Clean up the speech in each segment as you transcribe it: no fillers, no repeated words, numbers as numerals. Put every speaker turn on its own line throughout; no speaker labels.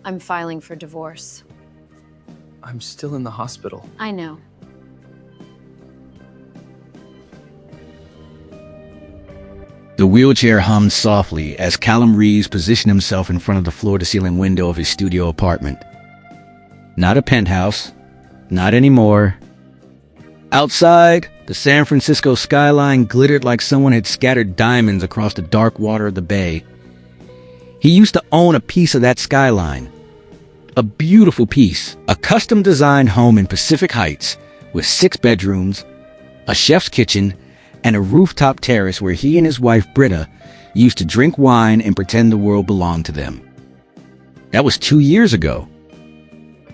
I'm filing for divorce.
I'm still in the hospital.
I know.
The wheelchair hummed softly as Callum Reeves positioned himself in front of the floor-to-ceiling window of his studio apartment. Not a penthouse. Not anymore. Outside, the San Francisco skyline glittered like someone had scattered diamonds across the dark water of the bay. He used to own a piece of that skyline. A beautiful piece, a custom-designed home in Pacific Heights with 6 bedrooms, a chef's kitchen, and a rooftop terrace where he and his wife Britta used to drink wine and pretend the world belonged to them. That was 2 years ago.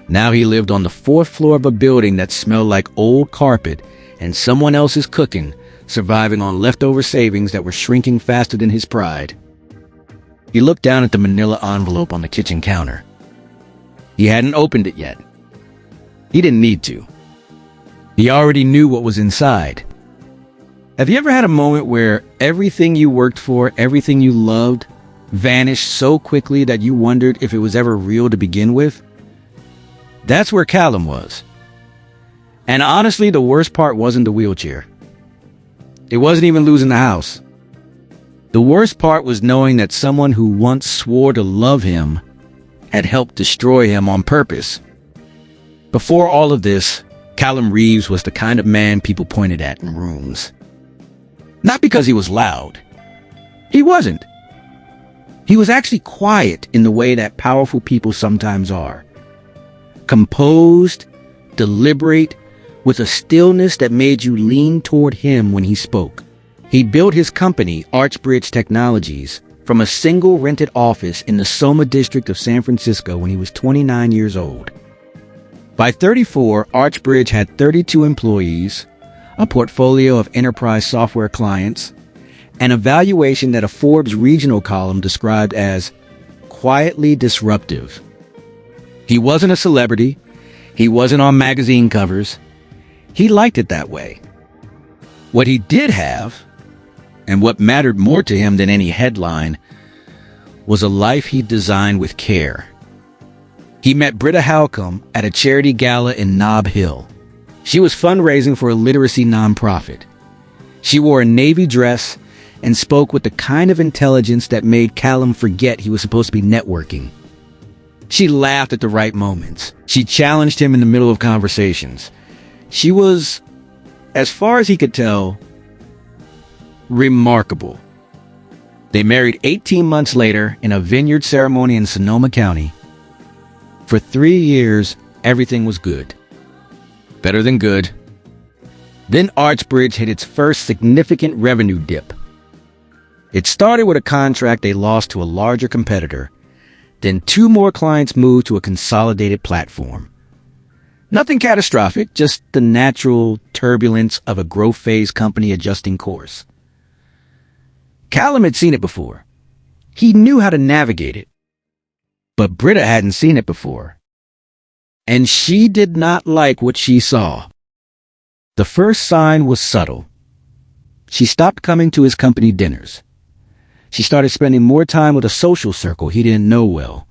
Now he lived on the 4th floor of a building that smelled like old carpet and someone else's cooking, surviving on leftover savings that were shrinking faster than his pride. He looked down at the manila envelope on the kitchen counter. He hadn't opened it yet. He didn't need to. He already knew what was inside. Have you ever had a moment where everything you worked for, everything you loved, vanished so quickly that you wondered if it was ever real to begin with? That's where Callum was. And honestly, the worst part wasn't the wheelchair. It wasn't even losing the house. The worst part was knowing that someone who once swore to love him had helped destroy him on purpose. Before all of this, Callum Reeves was the kind of man people pointed at in rooms. Not because he was loud. He wasn't. He was actually quiet in the way that powerful people sometimes are. Composed, deliberate, with a stillness that made you lean toward him when he spoke. He built his company, Archbridge Technologies, from a single rented office in the Soma district of San Francisco when he was 29 years old. By 34, Archbridge had 32 employees, a portfolio of enterprise software clients, and a valuation that a Forbes regional column described as quietly disruptive. He wasn't a celebrity. He wasn't on magazine covers. He liked it that way. What he did have, and what mattered more to him than any headline, was a life he designed with care. He met Britta Halcomb at a charity gala in Nob Hill. She was fundraising for a literacy nonprofit. She wore a navy dress and spoke with the kind of intelligence that made Callum forget he was supposed to be networking. She laughed at the right moments. She challenged him in the middle of conversations. She was, as far as he could tell, remarkable. They married 18 months later in a vineyard ceremony in Sonoma County. For 3 years, everything was good. Better than good. Then Archbridge hit its first significant revenue dip. It started with a contract they lost to a larger competitor. Then 2 more clients moved to a consolidated platform. Nothing catastrophic, just the natural turbulence of a growth phase company adjusting course. Callum had seen it before. He knew how to navigate it. But Britta hadn't seen it before. And she did not like what she saw. The first sign was subtle. She stopped coming to his company dinners. She started spending more time with a social circle he didn't know well.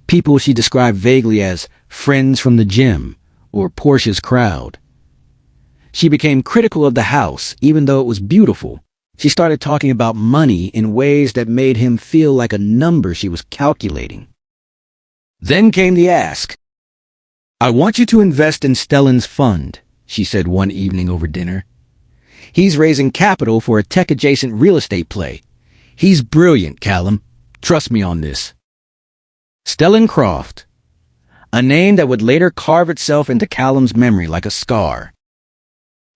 People she described vaguely as friends from the gym or Portia's crowd. She became critical of the house, even though it was beautiful. She started talking about money in ways that made him feel like a number she was calculating. Then came the ask. "I want you to invest in Stellan's fund," she said one evening over dinner. "He's raising capital for a tech-adjacent real estate play. He's brilliant, Callum. Trust me on this." Stellan Croft, a name that would later carve itself into Callum's memory like a scar.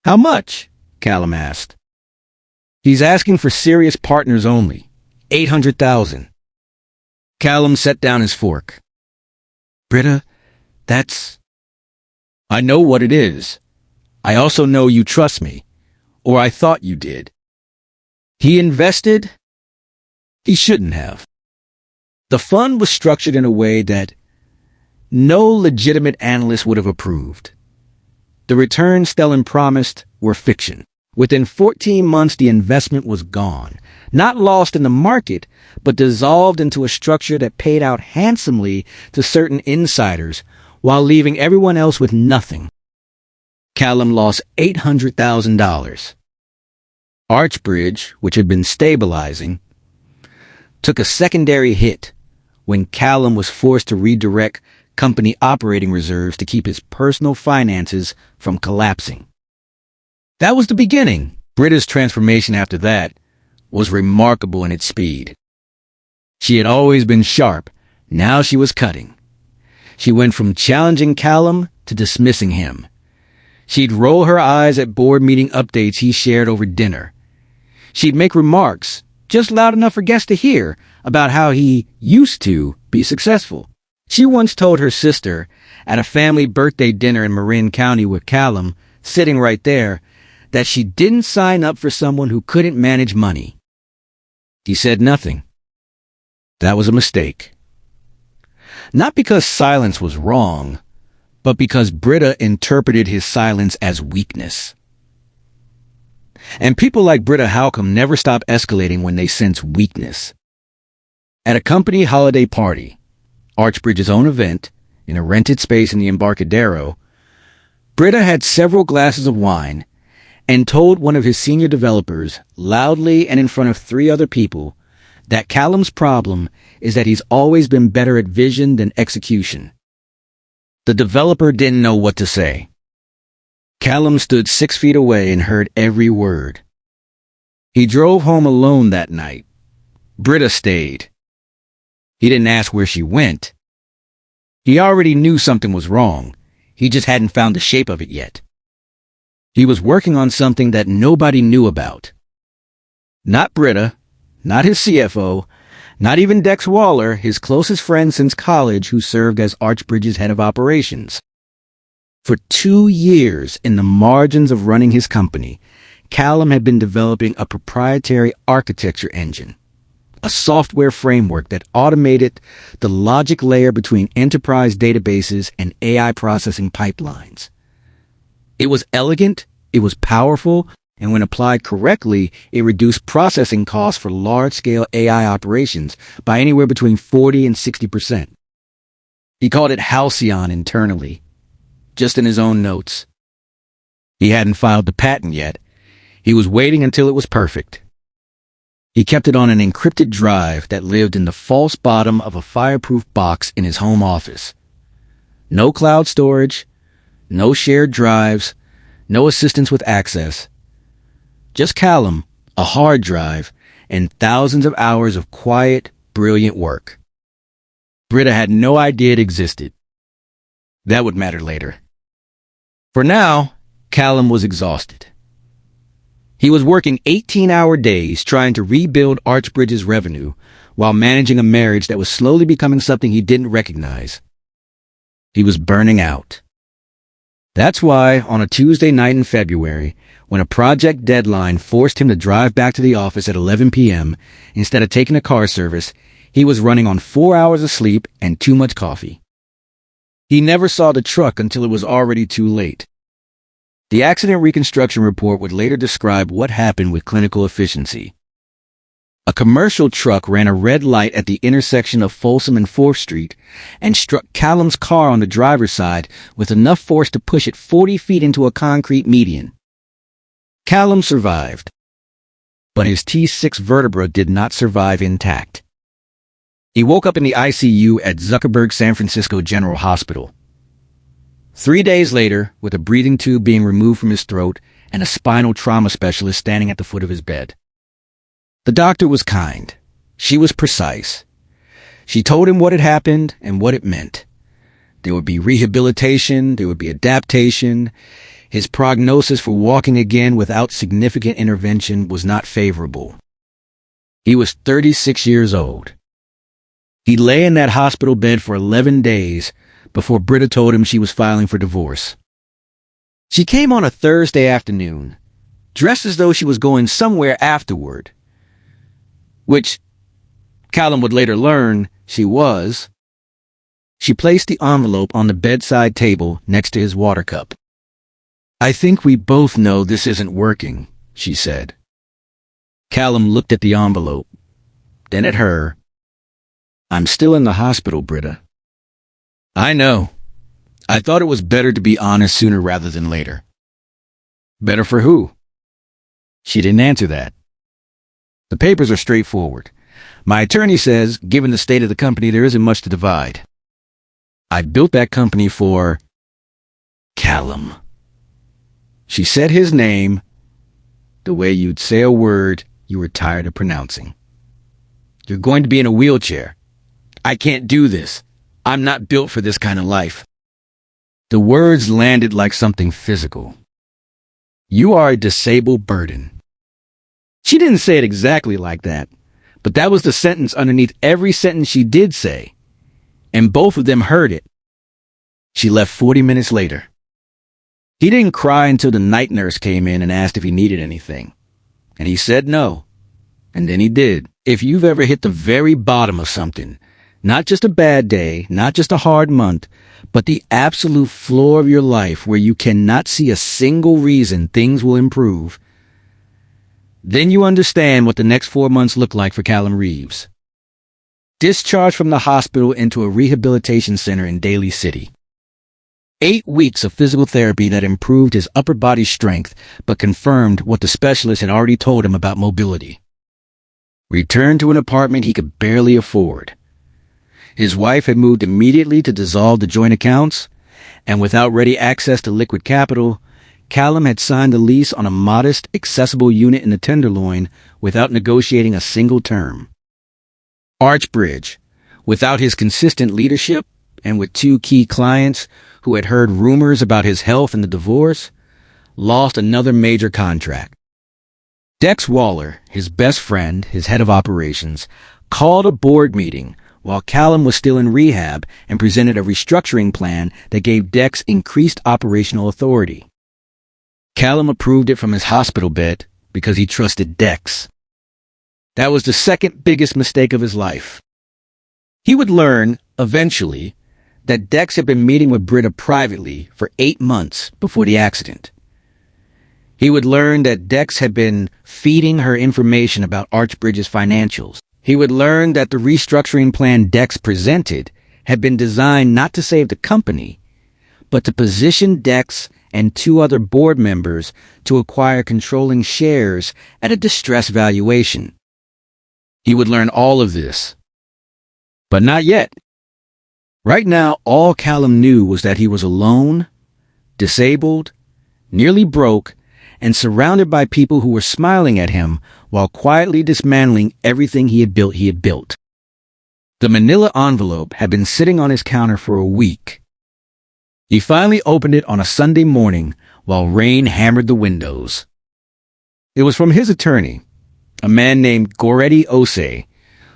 "How much?" Callum asked. "He's asking for serious partners only. 800,000. Callum set down his fork. "Britta, that's..." "I know what it is. I also know you trust me. Or I thought you did." He invested. He shouldn't have. The fund was structured in a way that no legitimate analyst would have approved. The returns Stellan promised were fiction. Within 14 months, the investment was gone. Not lost in the market, but dissolved into a structure that paid out handsomely to certain insiders while leaving everyone else with nothing. Callum lost $800,000. Archbridge, which had been stabilizing, took a secondary hit when Callum was forced to redirect company operating reserves to keep his personal finances from collapsing. That was the beginning. Britta's transformation after that was remarkable in its speed. She had always been sharp. Now she was cutting. She went from challenging Callum to dismissing him. She'd roll her eyes at board meeting updates he shared over dinner. She'd make remarks, just loud enough for guests to hear, about how he used to be successful. She once told her sister, at a family birthday dinner in Marin County with Callum sitting right there, that she didn't sign up for someone who couldn't manage money. He said nothing. That was a mistake. Not because silence was wrong, but because Britta interpreted his silence as weakness. And people like Britta Halcomb never stop escalating when they sense weakness. At a company holiday party, Archbridge's own event, in a rented space in the Embarcadero, Britta had several glasses of wine and told one of his senior developers, loudly and in front of 3 other people, that Callum's problem is that he's always been better at vision than execution. The developer didn't know what to say. Callum stood 6 feet away and heard every word. He drove home alone that night. Britta stayed. He didn't ask where she went. He already knew something was wrong. He just hadn't found the shape of it yet. He was working on something that nobody knew about. Not Britta, not his CFO, not even Dex Waller, his closest friend since college who served as Archbridge's head of operations. For 2 years, in the margins of running his company, Callum had been developing a proprietary architecture engine, a software framework that automated the logic layer between enterprise databases and AI processing pipelines. It was elegant, it was powerful, and when applied correctly, it reduced processing costs for large-scale AI operations by anywhere between 40 and 60%. He called it Halcyon internally, just in his own notes. He hadn't filed the patent yet. He was waiting until it was perfect. He kept it on an encrypted drive that lived in the false bottom of a fireproof box in his home office. No cloud storage, no shared drives, no assistance with access. Just Callum, a hard drive, and thousands of hours of quiet, brilliant work. Britta had no idea it existed. That would matter later. For now, Callum was exhausted. He was working 18-hour days trying to rebuild Archbridge's revenue while managing a marriage that was slowly becoming something he didn't recognize. He was burning out. That's why, on a Tuesday night in February, when a project deadline forced him to drive back to the office at 11 p.m. instead of taking a car service, he was running on 4 hours of sleep and too much coffee. He never saw the truck until it was already too late. The accident reconstruction report would later describe what happened with clinical efficiency. A commercial truck ran a red light at the intersection of Folsom and 4th Street and struck Callum's car on the driver's side with enough force to push it 40 feet into a concrete median. Callum survived, but his T6 vertebra did not survive intact. He woke up in the ICU at Zuckerberg San Francisco General Hospital. 3 days later, with a breathing tube being removed from his throat and a spinal trauma specialist standing at the foot of his bed. The doctor was kind. She was precise. She told him what had happened and what it meant. There would be rehabilitation, there would be adaptation. His prognosis for walking again without significant intervention was not favorable. He was 36 years old. He lay in that hospital bed for 11 days before Britta told him she was filing for divorce. She came on a Thursday afternoon, dressed as though she was going somewhere afterward, which Callum would later learn she was. She placed the envelope on the bedside table next to his water cup. "I think we both know this isn't working," she said. Callum looked at the envelope, then at her. I'm still in the hospital, Britta. I know. I thought it was better to be honest sooner rather than later. Better for who? She didn't answer that. The papers are straightforward. My attorney says, given the state of the company, there isn't much to divide. I built that company for Callum. She said his name the way you'd say a word you were tired of pronouncing. You're going to be in a wheelchair. I can't do this. I'm not built for this kind of life. The words landed like something physical. You are a disabled burden. She didn't say it exactly like that, but that was the sentence underneath every sentence she did say, and both of them heard it. She left 40 minutes later. He didn't cry until the night nurse came in and asked if he needed anything, and he said no, and then he did. If you've ever hit the very bottom of something, not just a bad day, not just a hard month, but the absolute floor of your life where you cannot see a single reason things will improve, then you understand what the next 4 months look like for Callum Reeves. Discharged from the hospital into a rehabilitation center in Daly City. 8 weeks of physical therapy that improved his upper body strength but confirmed what the specialist had already told him about mobility. Returned to an apartment he could barely afford. His wife had moved immediately to dissolve the joint accounts, and without ready access to liquid capital, Callum had signed a lease on a modest, accessible unit in the Tenderloin without negotiating a single term. Archbridge, without his consistent leadership, and with 2 key clients who had heard rumors about his health and the divorce, lost another major contract. Dex Waller, his best friend, his head of operations, called a board meeting while Callum was still in rehab and presented a restructuring plan that gave Dex increased operational authority. Callum approved it from his hospital bed because he trusted Dex. That was the second biggest mistake of his life. He would learn, eventually, that Dex had been meeting with Britta privately for 8 months before the accident. He would learn that Dex had been feeding her information about Archbridge's financials. He would learn that the restructuring plan Dex presented had been designed not to save the company, but to position Dex and 2 other board members to acquire controlling shares at a distressed valuation. He would learn all of this. But not yet. Right now, all Callum knew was that he was alone, disabled, nearly broke, and surrounded by people who were smiling at him while quietly dismantling everything he had built. The manila envelope had been sitting on his counter for a week. He finally opened it on a Sunday morning while rain hammered the windows. It was from his attorney, a man named Goretti Osei,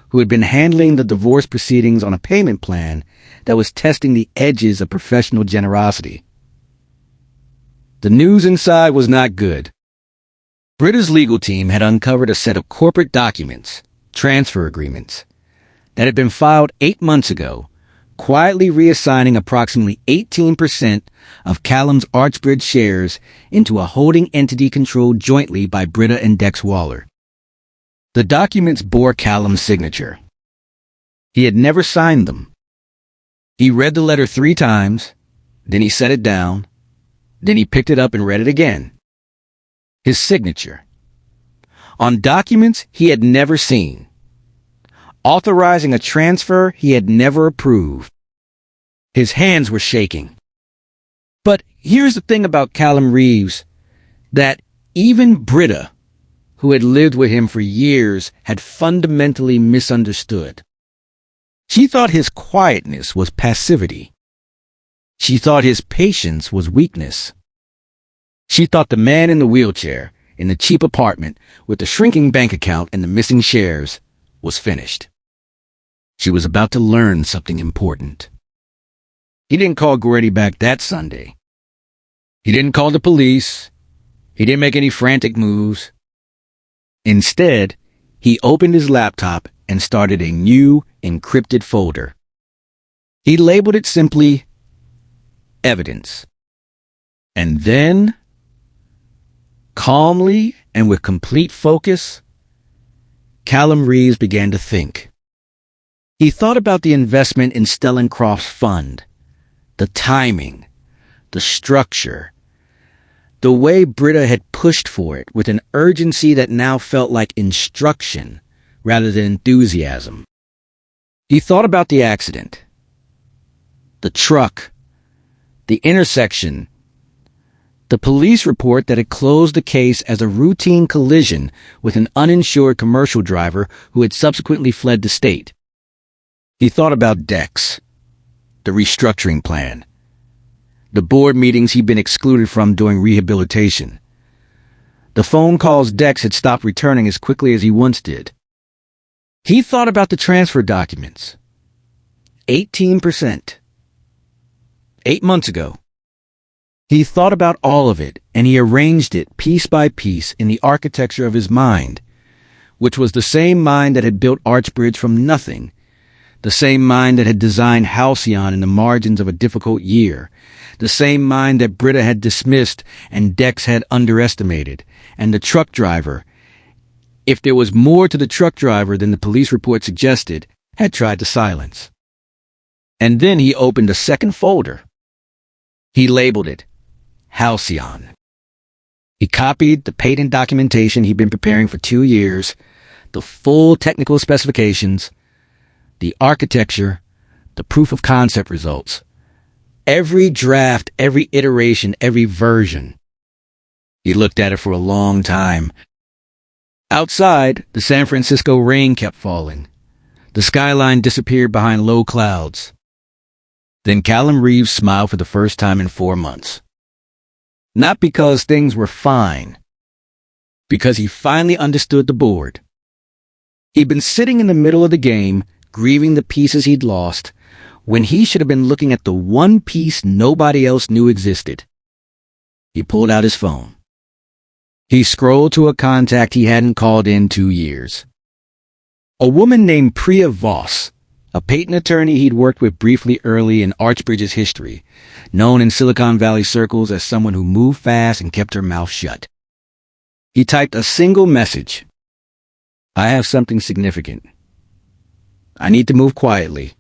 who had been handling the divorce proceedings on a payment plan that was testing the edges of professional generosity. The news inside was not good. Britta's legal team had uncovered a set of corporate documents, transfer agreements, that had been filed 8 months ago, quietly reassigning approximately 18% of Callum's Archbridge shares into a holding entity controlled jointly by Britta and Dex Waller. The documents bore Callum's signature. He had never signed them. He read the letter 3 times, then he set it down, then he picked it up and read it again. His signature. On documents he had never seen. Authorizing a transfer he had never approved. His hands were shaking. But here's the thing about Callum Reeves, that even Britta, who had lived with him for years, had fundamentally misunderstood. She thought his quietness was passivity. She thought his patience was weakness. She thought the man in the wheelchair, in the cheap apartment, with the shrinking bank account and the missing shares, was finished. She was about to learn something important. He didn't call Goretti back that Sunday. He didn't call the police. He didn't make any frantic moves. Instead, he opened his laptop and started a new encrypted folder. He labeled it simply Evidence. And then, calmly and with complete focus, Callum Reeves began to think. He thought about the investment in Stellencroft's fund, the timing, the structure, the way Britta had pushed for it with an urgency that now felt like instruction rather than enthusiasm. He thought about the accident, the truck, the intersection, the police report that had closed the case as a routine collision with an uninsured commercial driver who had subsequently fled the state. He thought about Dex, the restructuring plan, the board meetings he'd been excluded from during rehabilitation, the phone calls Dex had stopped returning as quickly as he once did. He thought about the transfer documents. 18%. 8 months ago. He thought about all of it, and he arranged it piece by piece in the architecture of his mind, which was the same mind that had built Archbridge from nothing, the same mind that had designed Halcyon in the margins of a difficult year, the same mind that Britta had dismissed and Dex had underestimated, and the truck driver, if there was more to the truck driver than the police report suggested, had tried to silence. And then he opened a second folder. He labeled it Halcyon. He copied the patent documentation he'd been preparing for 2 years, the full technical specifications, the architecture, the proof of concept results, every draft, every iteration, every version. He looked at it for a long time. Outside, the San Francisco rain kept falling. The skyline disappeared behind low clouds. Then Callum Reeves smiled for the first time in 4 months. Not because things were fine, because he finally understood the board. He'd been sitting in the middle of the game, grieving the pieces he'd lost, when he should have been looking at the one piece nobody else knew existed. He pulled out his phone. He scrolled to a contact he hadn't called in 2 years. A woman named Priya Voss, a patent attorney he'd worked with briefly early in Archbridge's history, known in Silicon Valley circles as someone who moved fast and kept her mouth shut. He typed a single message. I have something significant. I need to move quietly.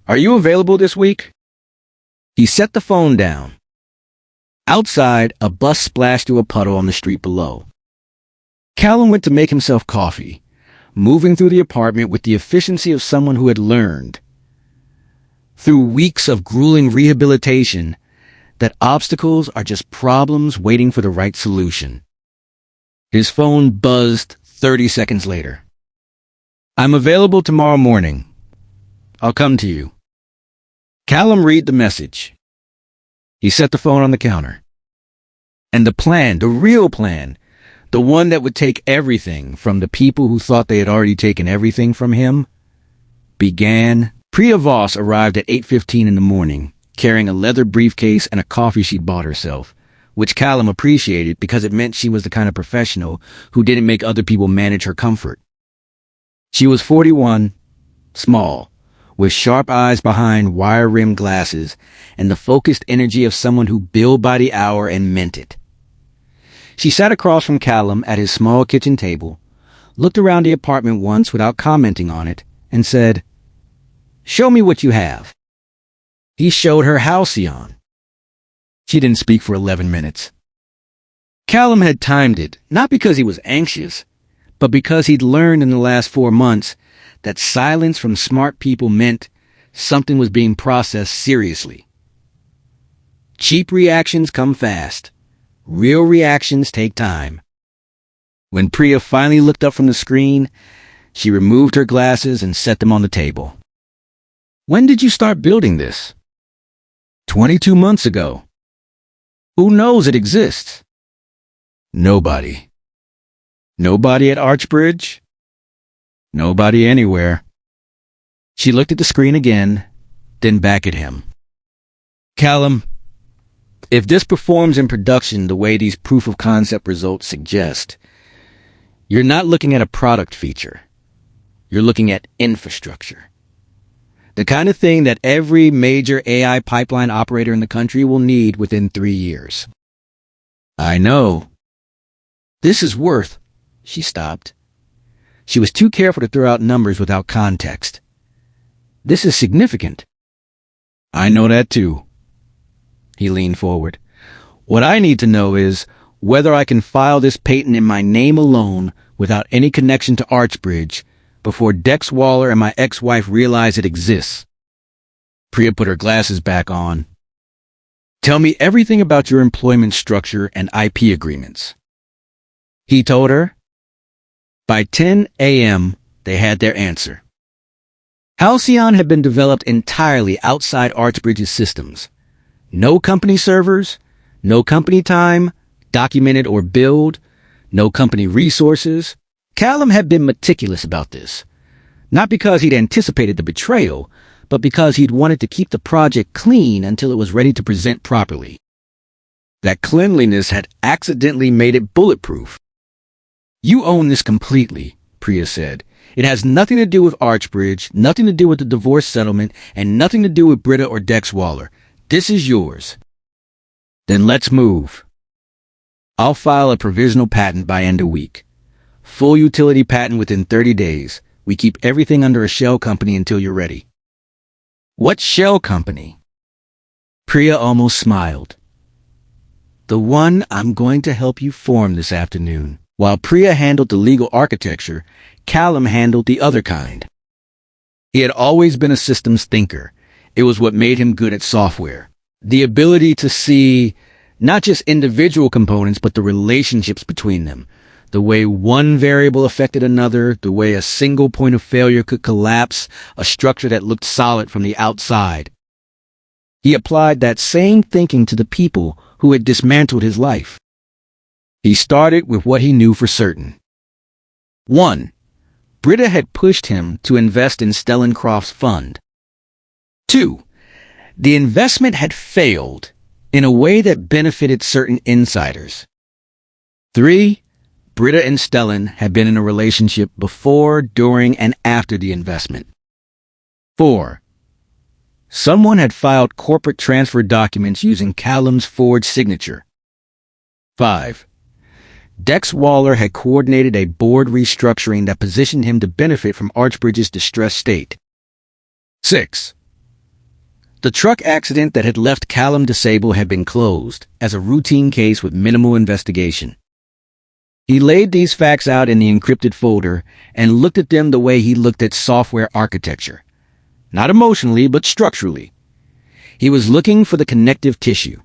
Are you available this week? He set the phone down. Outside, a bus splashed through a puddle on the street below. Callum went to make himself coffee, moving through the apartment with the efficiency of someone who had learned, through weeks of grueling rehabilitation, that obstacles are just problems waiting for the right solution. His phone buzzed 30 seconds later. I'm available tomorrow morning. I'll come to you. Callum read the message. He set the phone on the counter. And the plan, the real plan, the one that would take everything from the people who thought they had already taken everything from him, began. Priya Voss arrived at 8:15 in the morning, carrying a leather briefcase and a coffee she'd bought herself, which Callum appreciated because it meant she was the kind of professional who didn't make other people manage her comfort. She was 41, small, with sharp eyes behind wire-rimmed glasses and the focused energy of someone who billed by the hour and meant it. She sat across from Callum at his small kitchen table, looked around the apartment once without commenting on it, and said, "Show me what you have." He showed her Halcyon. She didn't speak for 11 minutes. Callum had timed it, not because he was anxious, but because he'd learned in the last 4 months that silence from smart people meant something was being processed seriously. Cheap reactions come fast. Real reactions take time. When Priya finally looked up from the screen, she removed her glasses and set them on the table. When did you start building this? 22 months ago. Who knows it exists? Nobody. Nobody at Archbridge? Nobody anywhere. She looked at the screen again, then back at him. Callum, if this performs in production the way these proof of concept results suggest, you're not looking at a product feature. You're looking at infrastructure. The kind of thing that every major AI pipeline operator in the country will need within 3 years. I know. This is worth... She stopped. She was too careful to throw out numbers without context. This is significant. I know that too. He leaned forward. What I need to know is whether I can file this patent in my name alone without any connection to Archbridge before Dex Waller and my ex-wife realize it exists. Priya put her glasses back on. Tell me everything about your employment structure and IP agreements. He told her. By 10 a.m., they had their answer. Halcyon had been developed entirely outside Archbridge's systems. No company servers, no company time, documented or billed, no company resources. Callum had been meticulous about this. Not because he'd anticipated the betrayal, but because he'd wanted to keep the project clean until it was ready to present properly. That cleanliness had accidentally made it bulletproof. You own this completely, Priya said. It has nothing to do with Archbridge, nothing to do with the divorce settlement, and nothing to do with Britta or Dex Waller. This is yours. Then let's move. I'll file a provisional patent by end of week. Full utility patent within 30 days. We keep everything under a shell company until you're ready. What shell company? Priya almost smiled. The one I'm going to help you form this afternoon. While Priya handled the legal architecture, Callum handled the other kind. He had always been a systems thinker. It was what made him good at software. The ability to see not just individual components, but the relationships between them. The way one variable affected another, the way a single point of failure could collapse a structure that looked solid from the outside. He applied that same thinking to the people who had dismantled his life. He started with what he knew for certain. 1. Britta had pushed him to invest in Stellencroft's fund. 2. The investment had failed in a way that benefited certain insiders. 3. Britta and Stellan had been in a relationship before, during, and after the investment. 4. Someone had filed corporate transfer documents using Callum's forged signature. 5. Dex Waller had coordinated a board restructuring that positioned him to benefit from Archbridge's distressed state. 6. The truck accident that had left Callum disabled had been closed as a routine case with minimal investigation. He laid these facts out in the encrypted folder and looked at them the way he looked at software architecture. Not emotionally, but structurally. He was looking for the connective tissue.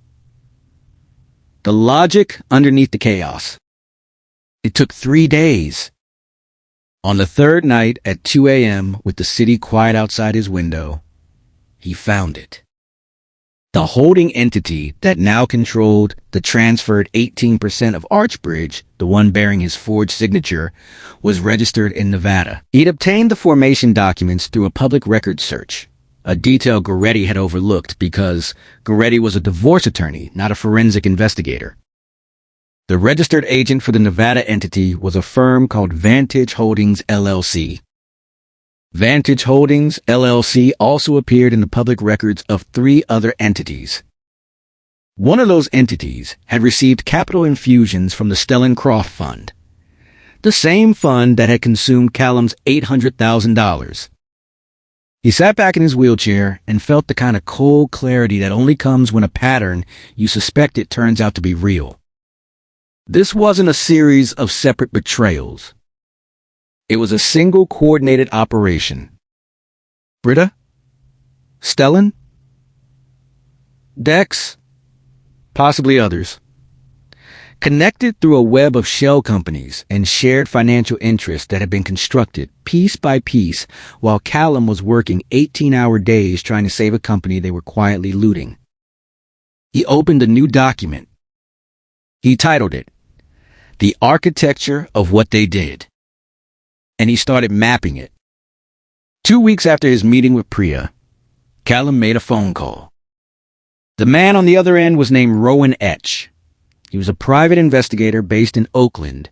The logic underneath the chaos. It took 3 days. On the third night at 2 a.m., with the city quiet outside his window, he found it. The holding entity that now controlled the transferred 18% of Archbridge, the one bearing his forged signature, was registered in Nevada. He'd obtained the formation documents through a public records search, a detail Goretti had overlooked because Goretti was a divorce attorney, not a forensic investigator. The registered agent for the Nevada entity was a firm called Vantage Holdings, LLC. Vantage Holdings, LLC also appeared in the public records of 3 other entities. One of those entities had received capital infusions from the Stellencroft Fund, the same fund that had consumed Callum's $800,000. He sat back in his wheelchair and felt the kind of cold clarity that only comes when a pattern you suspect it turns out to be real. This wasn't a series of separate betrayals. It was a single coordinated operation. Britta? Stellan? Dex? Possibly others. Connected through a web of shell companies and shared financial interests that had been constructed piece by piece while Callum was working 18-hour days trying to save a company they were quietly looting. He opened a new document. He titled it, The Architecture of What They Did. And he started mapping it. 2 weeks after his meeting with Priya, Callum made a phone call. The man on the other end was named Rowan Etch. He was a private investigator based in Oakland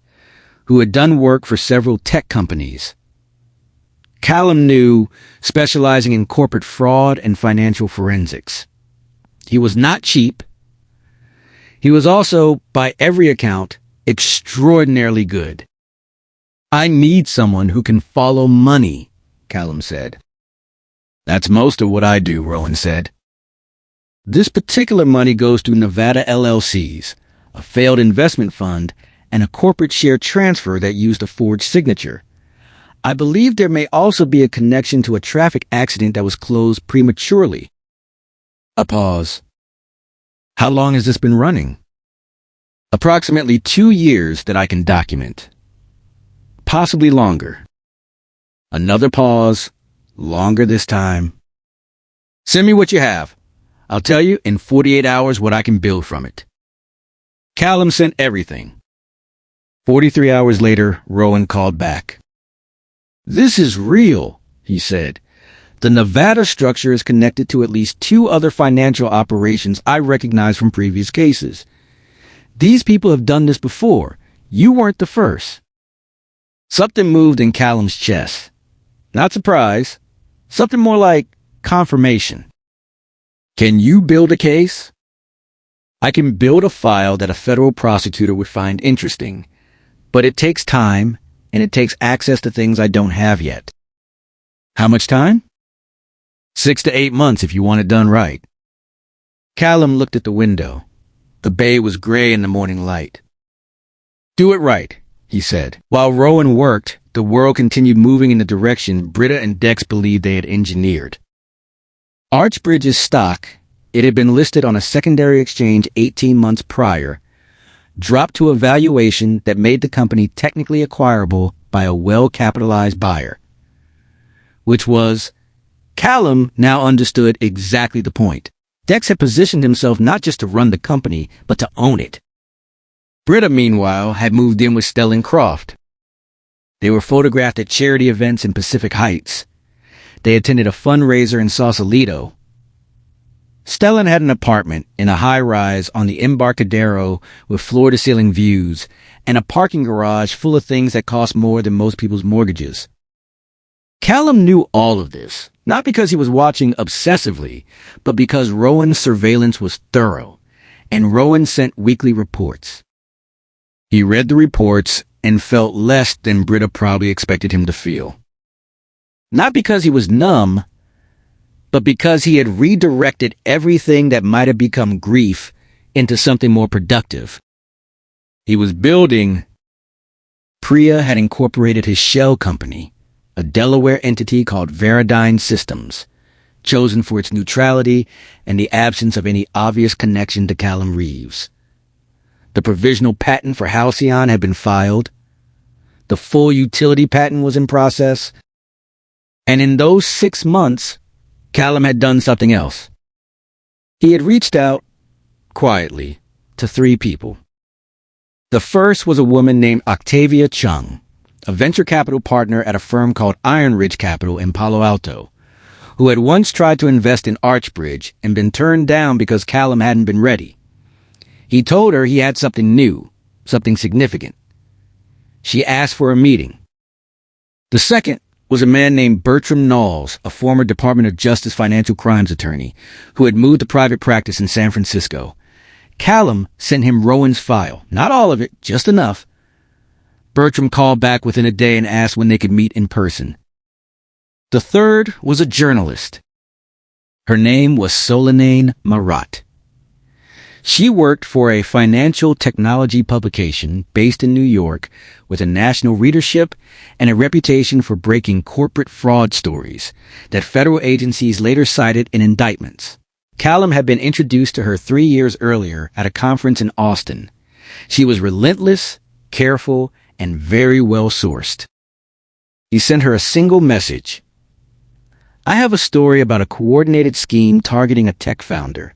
who had done work for several tech companies. Callum knew, specializing in corporate fraud and financial forensics. He was not cheap. He was also, by every account, Extraordinarily good. I need someone who can follow money, Callum said. That's most of what I do, Rowan said. This particular money goes to Nevada LLCs, a failed investment fund, and a corporate share transfer that used a forged signature. I believe there may also be a connection to a traffic accident that was closed prematurely. A pause. How long has this been running? Approximately 2 years that I can document. Possibly longer. Another pause. Longer this time. Send me what you have. I'll tell you in 48 hours what I can build from it. Callum sent everything. 43 hours later, Rowan called back. This is real, he said. The Nevada structure is connected to at least 2 other financial operations I recognize from previous cases. These people have done this before. You weren't the first. Something moved in Callum's chest. Not surprise. Something more like confirmation. Can you build a case? I can build a file that a federal prosecutor would find interesting, but it takes time and it takes access to things I don't have yet. How much time? 6 to 8 months if you want it done right. Callum looked at the window. The bay was gray in the morning light. Do it right, he said. While Rowan worked, the world continued moving in the direction Britta and Dex believed they had engineered. Archbridge's stock, it had been listed on a secondary exchange 18 months prior, dropped to a valuation that made the company technically acquirable by a well-capitalized buyer. Which was, Callum now understood exactly the point. Dex had positioned himself not just to run the company, but to own it. Britta, meanwhile, had moved in with Stellan Croft. They were photographed at charity events in Pacific Heights. They attended a fundraiser in Sausalito. Stellan had an apartment in a high-rise on the Embarcadero with floor-to-ceiling views and a parking garage full of things that cost more than most people's mortgages. Callum knew all of this, not because he was watching obsessively, but because Rowan's surveillance was thorough, and Rowan sent weekly reports. He read the reports and felt less than Britta probably expected him to feel. Not because he was numb, but because he had redirected everything that might have become grief into something more productive. He was building. Priya had incorporated his shell company, a Delaware entity called Veradyne Systems, chosen for its neutrality and the absence of any obvious connection to Callum Reeves. The provisional patent for Halcyon had been filed. The full utility patent was in process. And in those 6 months, Callum had done something else. He had reached out, quietly, to 3 people. The first was a woman named Octavia Chung, a venture capital partner at a firm called Iron Ridge Capital in Palo Alto, who had once tried to invest in Archbridge and been turned down because Callum hadn't been ready. He told her he had something new, something significant. She asked for a meeting. The second was a man named Bertram Knowles, a former Department of Justice financial crimes attorney, who had moved to private practice in San Francisco. Callum sent him Rowan's file, not all of it, just enough. Bertram called back within a day and asked when they could meet in person. The third was a journalist. Her name was Solanane Marat. She worked for a financial technology publication based in New York with a national readership and a reputation for breaking corporate fraud stories that federal agencies later cited in indictments. Callum had been introduced to her 3 years earlier at a conference in Austin. She was relentless, careful, and very well sourced. He sent her a single message. I have a story about a coordinated scheme targeting a tech founder.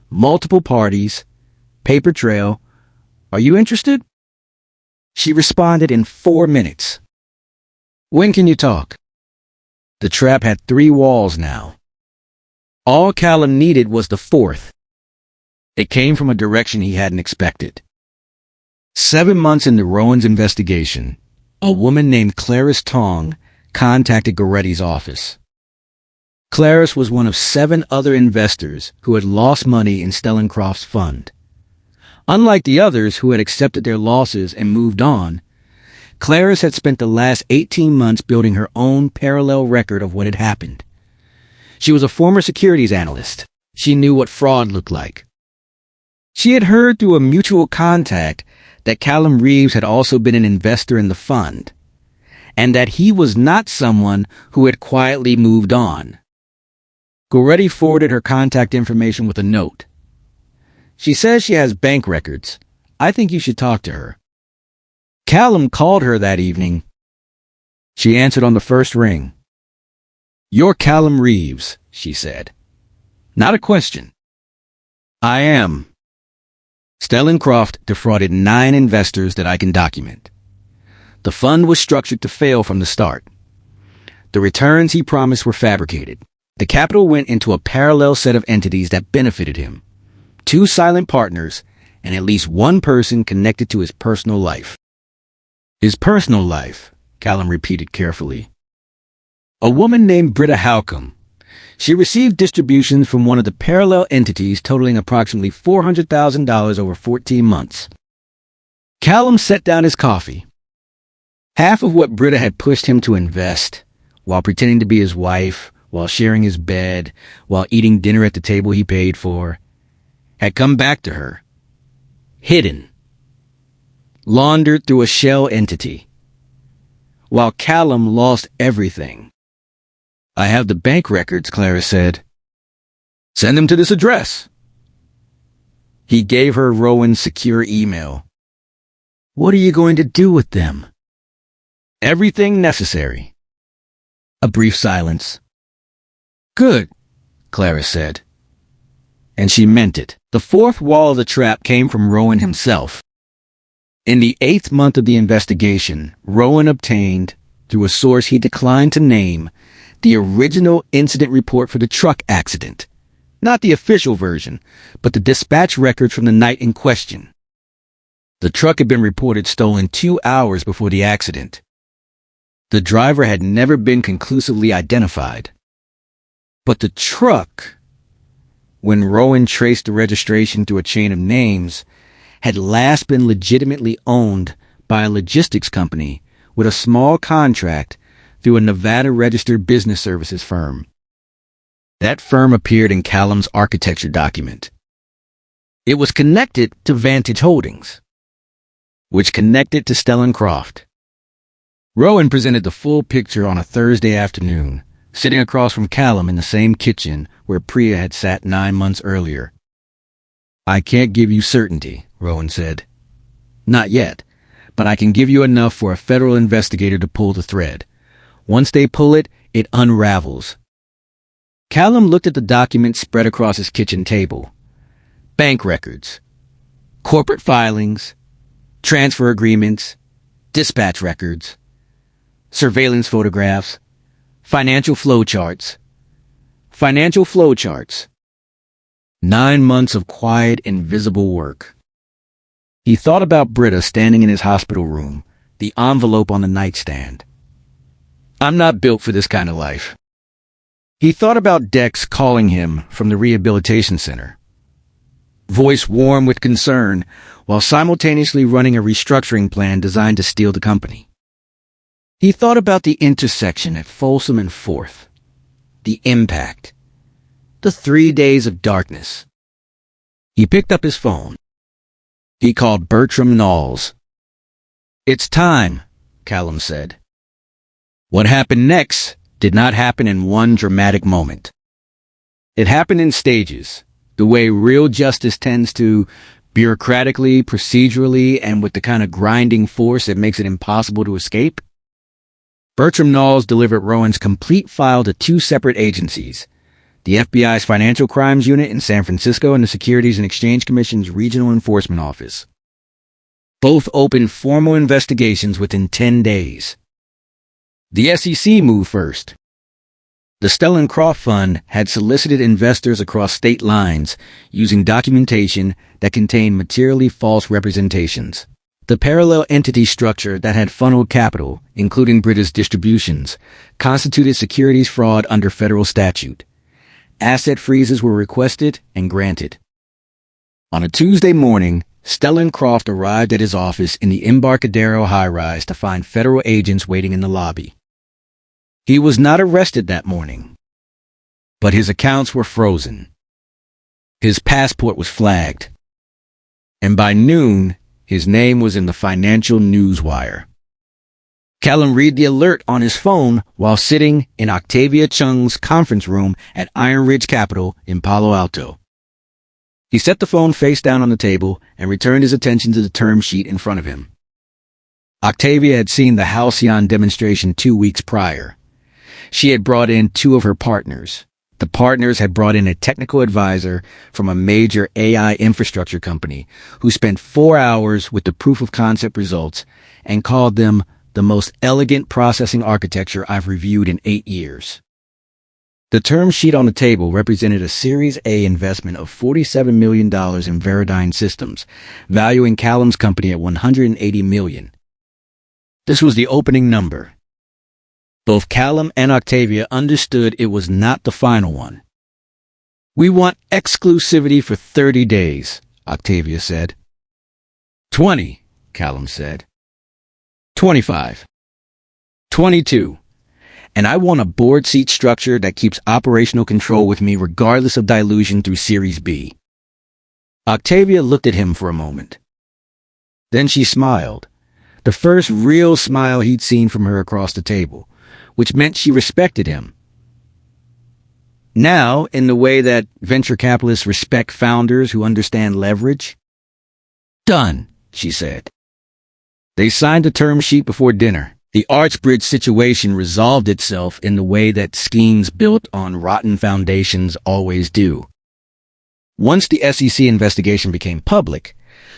Multiple parties, paper trail. Are you interested? She responded in 4 minutes. When can you talk? The trap had 3 walls now. All Callum needed was the 4th. It came from a direction he hadn't expected. 7 months into Rowan's investigation, a woman named Clarice Tong contacted Goretti's office. Clarice was one of 7 other investors who had lost money in Stellan Croft's fund. Unlike the others who had accepted their losses and moved on, Clarice had spent the last 18 months building her own parallel record of what had happened. She was a former securities analyst. She knew what fraud looked like. She had heard through a mutual contact that Callum Reeves had also been an investor in the fund, and that he was not someone who had quietly moved on. Goretti forwarded her contact information with a note. She says she has bank records. I think you should talk to her. Callum called her that evening. She answered on the first ring. You're Callum Reeves, she said. Not a question. I am. Stellencroft defrauded 9 investors that I can document. The fund was structured to fail from the start. The returns he promised were fabricated. The capital went into a parallel set of entities that benefited him. 2 silent partners, and at least one person connected to his personal life. His personal life, Callum repeated carefully. A woman named Britta Halcombe. She received distributions from one of the parallel entities totaling approximately $400,000 over 14 months. Callum set down his coffee. Half of what Britta had pushed him to invest, while pretending to be his wife, while sharing his bed, while eating dinner at the table he paid for, had come back to her. Hidden. Laundered through a shell entity. While Callum lost everything. I have the bank records, Clara said. Send them to this address. He gave her Rowan's secure email. What are you going to do with them? Everything necessary. A brief silence. Good, Clara said. And she meant it. The fourth wall of the trap came from Rowan himself. In the 8th month of the investigation, Rowan obtained, through a source he declined to name, the original incident report for the truck accident. Not the official version, but the dispatch records from the night in question. The truck had been reported stolen 2 hours before the accident. The driver had never been conclusively identified. But the truck, when Rowan traced the registration through a chain of names, had last been legitimately owned by a logistics company with a small contract through a Nevada-registered business services firm. That firm appeared in Callum's architecture document. It was connected to Vantage Holdings, which connected to Stellencroft. Rowan presented the full picture on a Thursday afternoon, sitting across from Callum in the same kitchen where Priya had sat 9 months earlier. I can't give you certainty, Rowan said. Not yet, but I can give you enough for a federal investigator to pull the thread. Once they pull it, it unravels. Callum looked at the document spread across his kitchen table. Bank records, corporate filings, transfer agreements, dispatch records, surveillance photographs, financial flowcharts. 9 months of quiet, invisible work. He thought about Britta standing in his hospital room, the envelope on the nightstand. I'm not built for this kind of life. He thought about Dex calling him from the Rehabilitation Center. Voice warm with concern, while simultaneously running a restructuring plan designed to steal the company. He thought about the intersection at Folsom and 4th. The impact. The 3 days of darkness. He picked up his phone. He called Bertram Knowles. It's time, Callum said. What happened next did not happen in one dramatic moment. It happened in stages, the way real justice tends to, bureaucratically, procedurally, and with the kind of grinding force that makes it impossible to escape. Bertram Knowles delivered Rowan's complete file to 2 separate agencies, the FBI's Financial Crimes Unit in San Francisco and the Securities and Exchange Commission's Regional Enforcement Office. Both opened formal investigations within 10 days. The SEC moved first. The Stellencroft Fund had solicited investors across state lines using documentation that contained materially false representations. The parallel entity structure that had funneled capital, including Britta's distributions, constituted securities fraud under federal statute. Asset freezes were requested and granted. On a Tuesday morning, Stellan Croft arrived at his office in the Embarcadero high-rise to find federal agents waiting in the lobby. He was not arrested that morning, but his accounts were frozen. His passport was flagged, and by noon, his name was in the financial newswire. Callum read the alert on his phone while sitting in Octavia Chung's conference room at Iron Ridge Capital in Palo Alto. He set the phone face down on the table and returned his attention to the term sheet in front of him. Octavia had seen the Halcyon demonstration 2 weeks prior. She had brought in 2 of her partners. The partners had brought in a technical advisor from a major AI infrastructure company who spent 4 hours with the proof of concept results and called them the most elegant processing architecture I've reviewed in 8 years. The term sheet on the table represented a Series A investment of $47 million in Veradign Systems, valuing Callum's company at $180 million. This was the opening number. Both Callum and Octavia understood it was not the final one. "We want exclusivity for 30 days, Octavia said. 20, Callum said. 25. 22. And I want a board seat structure that keeps operational control with me regardless of dilution through Series B. Octavia looked at him for a moment. Then she smiled, the first real smile he'd seen from her across the table, which meant she respected him. Now, in the way that venture capitalists respect founders who understand leverage. "Done," she said. They signed the term sheet before dinner. The Archbridge situation resolved itself in the way that schemes built on rotten foundations always do. Once the SEC investigation became public,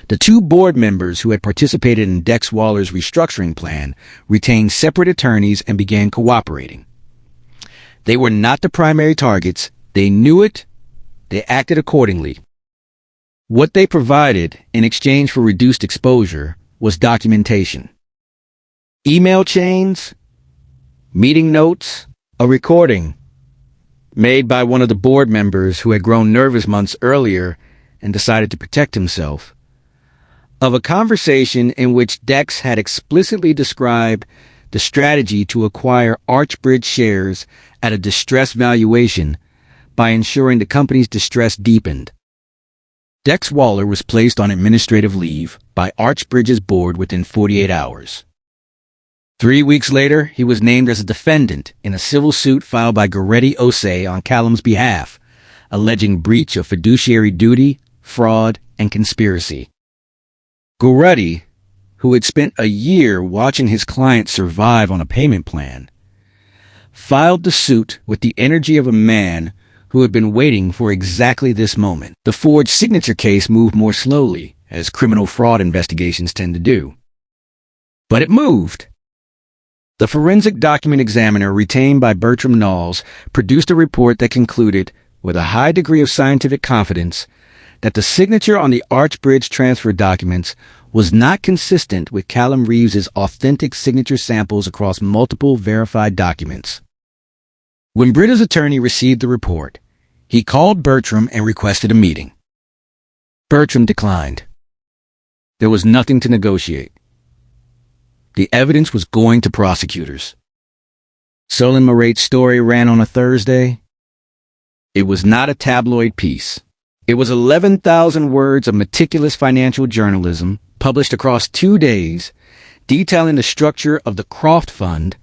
the 2 board members who had participated in Dex Waller's restructuring plan retained separate attorneys and began cooperating. They were not the primary targets. They knew it. They acted accordingly. What they provided in exchange for reduced exposure was documentation. Email chains, meeting notes, a recording made by one of the board members who had grown nervous months earlier and decided to protect himself, of a conversation in which Dex had explicitly described the strategy to acquire Archbridge shares at a distressed valuation by ensuring the company's distress deepened. Dex Waller was placed on administrative leave by Archbridge's board within 48 hours. 3 weeks later, he was named as a defendant in a civil suit filed by Goretti Osei on Callum's behalf, alleging breach of fiduciary duty, fraud, and conspiracy. Goretti, who had spent a year watching his client survive on a payment plan, filed the suit with the energy of a man who had been waiting for exactly this moment. The forged signature case moved more slowly, as criminal fraud investigations tend to do. But it moved. The forensic document examiner retained by Bertram Knowles produced a report that concluded, with a high degree of scientific confidence, that the signature on the Archbridge transfer documents was not consistent with Callum Reeves' authentic signature samples across multiple verified documents. When Britta's attorney received the report, he called Bertram and requested a meeting. Bertram declined. There was nothing to negotiate. The evidence was going to prosecutors. Solon Morate's story ran on a Thursday. It was not a tabloid piece. It was 11,000 words of meticulous financial journalism published across 2 days, detailing the structure of the Croft Fund,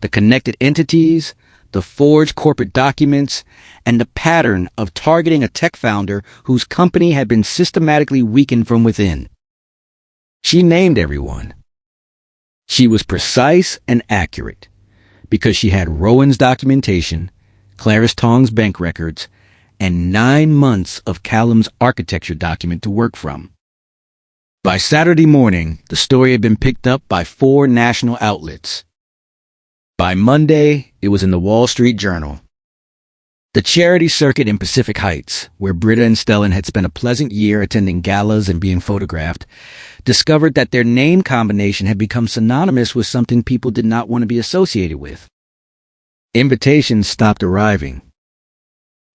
the connected entities, the forged corporate documents, and the pattern of targeting a tech founder whose company had been systematically weakened from within. She named everyone. She was precise and accurate because she had Rowan's documentation, Clarice Tong's bank records, and 9 months of Callum's architecture document to work from. By Saturday morning, the story had been picked up by 4 national outlets. By Monday, it was in the Wall Street Journal. The charity circuit in Pacific Heights, where Britta and Stellan had spent a pleasant year attending galas and being photographed, discovered that their name combination had become synonymous with something people did not want to be associated with. Invitations stopped arriving.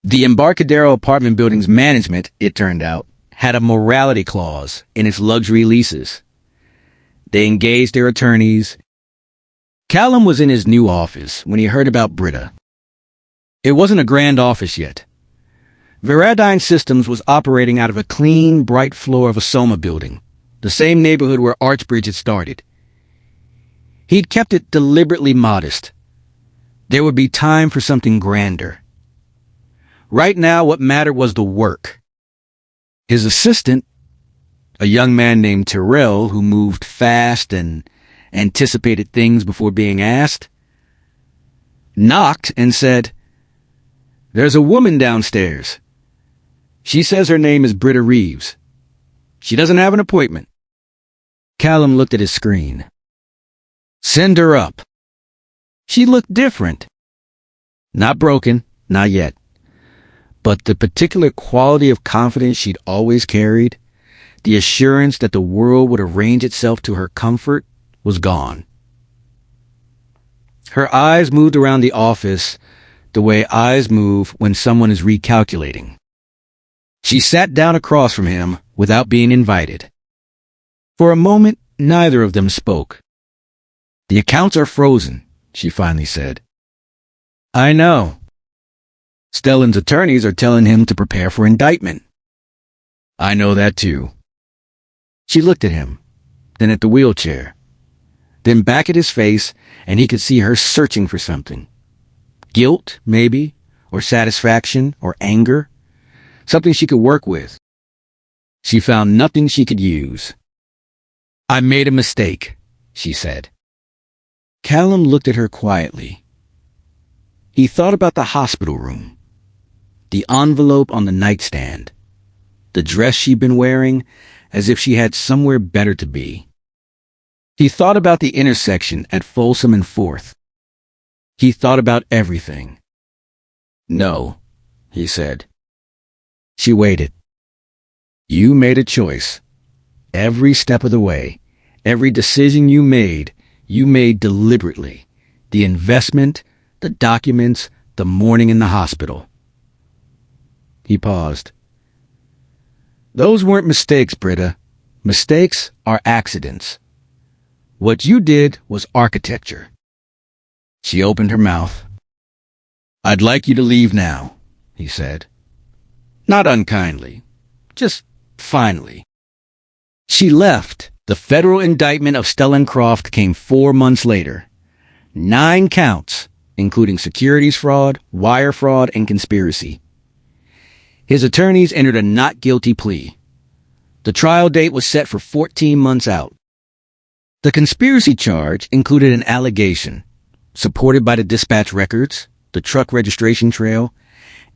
The Embarcadero apartment building's management, it turned out, had a morality clause in its luxury leases. They engaged their attorneys. Callum was in his new office when he heard about Britta. It wasn't a grand office yet. Veradign Systems was operating out of a clean, bright floor of a Soma building, the same neighborhood where Archbridge had started. He'd kept it deliberately modest. There would be time for something grander. Right now, what mattered was the work. His assistant, a young man named Tyrell who moved fast and anticipated things before being asked, knocked and said, "There's a woman downstairs. She says her name is Britta Reeves. She doesn't have an appointment." Callum looked at his screen. "Send her up." She looked different. Not broken, not yet. But the particular quality of confidence she'd always carried, the assurance that the world would arrange itself to her comfort, was gone. Her eyes moved around the office the way eyes move when someone is recalculating. She sat down across from him without being invited. For a moment, neither of them spoke. "The accounts are frozen," she finally said. "I know. Stellan's attorneys are telling him to prepare for indictment." "I know that too." She looked at him, then at the wheelchair, then back at his face, and he could see her searching for something. Guilt, maybe, or satisfaction, or anger. Something she could work with. She found nothing she could use. "I made a mistake," she said. Callum looked at her quietly. He thought about the hospital room, the envelope on the nightstand, the dress she'd been wearing as if she had somewhere better to be. He thought about the intersection at Folsom and 4th. He thought about everything. "No," he said. She waited. "You made a choice. Every step of the way, every decision you made deliberately. The investment, the documents, the morning in the hospital." He paused. "Those weren't mistakes, Britta. Mistakes are accidents. What you did was architecture." She opened her mouth. "I'd like you to leave now," he said. Not unkindly, just finally. She left. The federal indictment of Stellan Croft came 4 months later. 9 counts, including securities fraud, wire fraud, and conspiracy. His attorneys entered a not guilty plea. The trial date was set for 14 months out. The conspiracy charge included an allegation, supported by the dispatch records, the truck registration trail,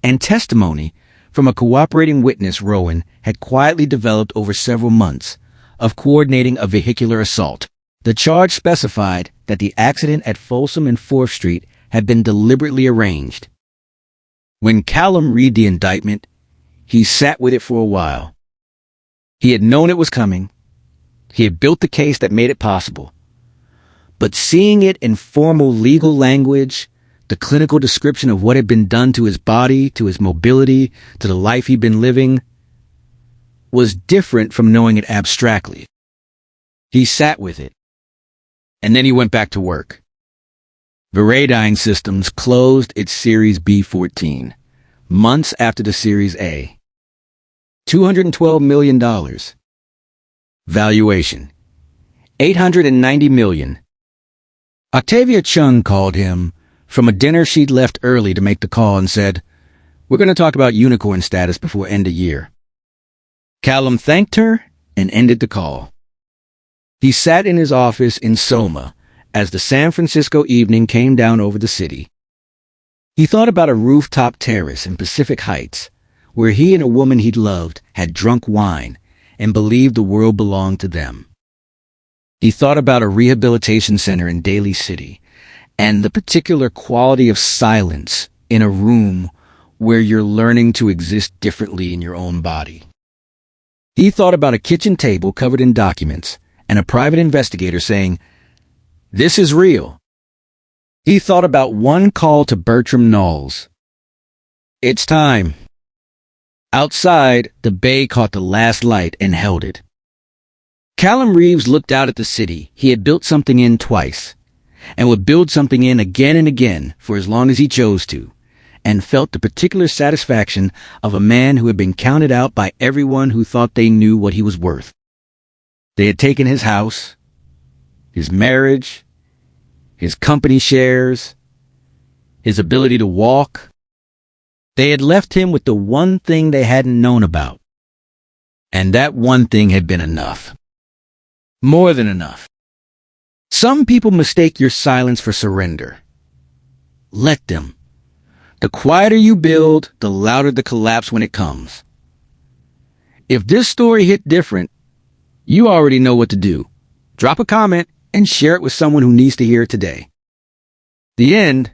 and testimony from a cooperating witness Rowan had quietly developed over several months of coordinating a vehicular assault. The charge specified that the accident at Folsom and 4th Street had been deliberately arranged. When Callum read the indictment, he sat with it for a while. He had known it was coming. He had built the case that made it possible. But seeing it in formal legal language, the clinical description of what had been done to his body, to his mobility, to the life he'd been living, was different from knowing it abstractly. He sat with it. And then he went back to work. Veradign Systems closed its Series B-14, months after the Series A. $212 million. Valuation: $890 million. Octavia Chung called him from a dinner she'd left early to make the call and said, "We're going to talk about unicorn status before end of year." Callum thanked her and ended the call. He sat in his office in Soma as the San Francisco evening came down over the city. He thought about a rooftop terrace in Pacific Heights where he and a woman he'd loved had drunk wine and believed the world belonged to them. He thought about a rehabilitation center in Daly City and the particular quality of silence in a room where you're learning to exist differently in your own body. He thought about a kitchen table covered in documents and a private investigator saying, "This is real." He thought about one call to Bertram Knowles. "It's time." Outside, the bay caught the last light and held it. Callum Reeves looked out at the city he had built something in twice, and would build something in again and again for as long as he chose to, and felt the particular satisfaction of a man who had been counted out by everyone who thought they knew what he was worth. They had taken his house, his marriage, his company shares, his ability to walk. They had left him with the one thing they hadn't known about. And that one thing had been enough. More than enough. Some people mistake your silence for surrender. Let them. The quieter you build, the louder the collapse when it comes. If this story hit different, you already know what to do. Drop a comment and share it with someone who needs to hear it today. The end